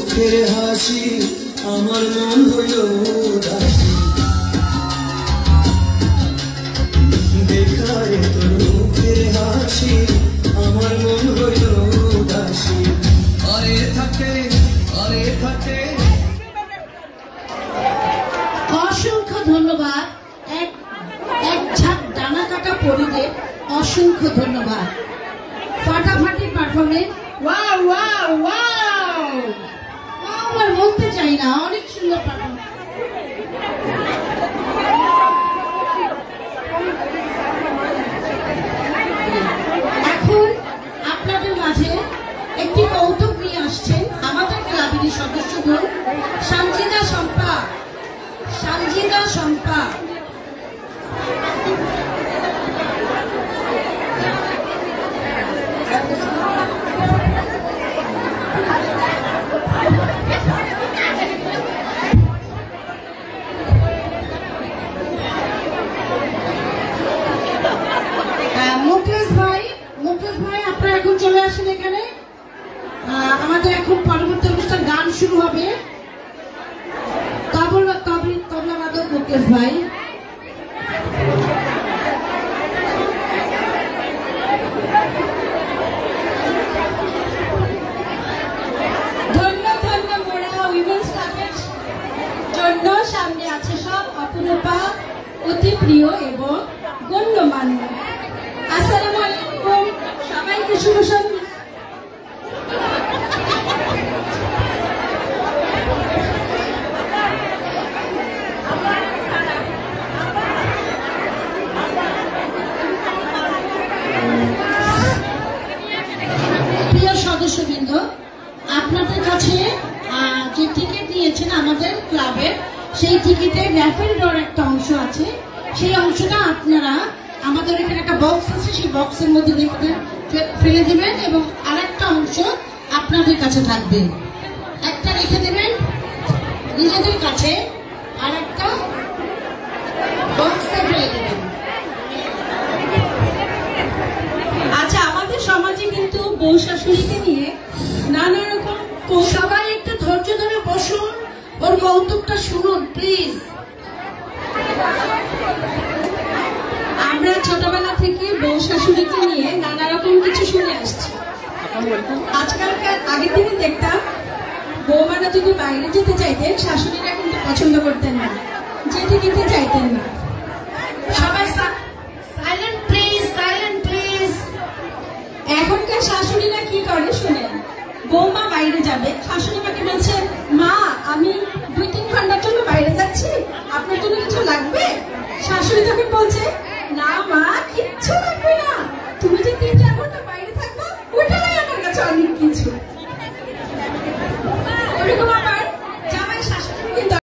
মুখের হাসি আমার মন হইল উদাসী দেখায় তোর মুখের হাসি আমার মন হইল উদাসী আরে থাকে অসংখ্য ধন্যবাদ এক ঝাঁক ডানা কাটা পরিদের অসংখ্য ধন্যবাদ ফাটাফাটি পারফরমেন্স ওয়াও ওয়াও ওয়াও আর বলতে চাই না অনেক সুন্দর পারফরমেন্স এখন আপনাদের মাঝে একটি কৌতুক নিয়ে আসছেন আমাদের ক্লাবেরই সদস্যগণ সানজিদা শম্পা মুকেশ ভাই আপনারা এখন চলে আসেন এখানে আমাদের এখন পরবর্তী অনুষ্ঠান গান শুরু হবে তবলা বাদক মুকেশ ভাই ধন্য মোরা উইমেন্স ক্লাবের জন্য সামনে আছে সব অপরূপা অতি প্রিয় এবং গণ্যমান্য। আসসালামু আলাইকুম, সবাইকে শুভ সন্ধ্যা। প্রিয় সদস্যবৃন্দ, আপনাদের কাছে যে টিকিট নিয়েছেন আমাদের ক্লাবের, সেই টিকিটে র্যাফেল ড্রর একটা অংশ আছে। সেই অংশটা আপনারা আমাদের এখানে একটা বক্স আছে, সেই বক্সের মধ্যে ফেলে দিবেন এবং আরেকটা অংশ আপনাদের কাছে থাকবে। একটা রেখে দেবেন নিজেদের কাছে, আর একটা বক্সে ফেলে দেবেন। আচ্ছা, আমাদের সমাজে কিন্তু বউ শাশুড়িকে নিয়ে নানা রকম, সবাই একটু ধৈর্য ধরে বসুন, ওর কৌতুকটা শুনুন প্লিজ। আমরা ছোটবেলা থেকে বউ শাশুড়িকে নিয়ে নানা রকম কিছু শুনে আসছি। আজকালকার আগের দিনে দেখতাম বৌমারা যদি বাইরে যেতে চাইতেন, শাশুড়িরা কিন্তু পছন্দ করতেন না, যেতে দিতে চাইতেন না। সবাই সাইলেন্ট প্লিজ, সাইলেন্ট প্লিজ। এখনকার শাশুড়িরা কি করে শুনেন, বৌমা বাইরে যাবে, শাশুড়ি মাকে বলছে, মা আমি 2-3 ঘন্টার জন্য বাইরে যাচ্ছি, আপনার জন্য কিছু লাগবে?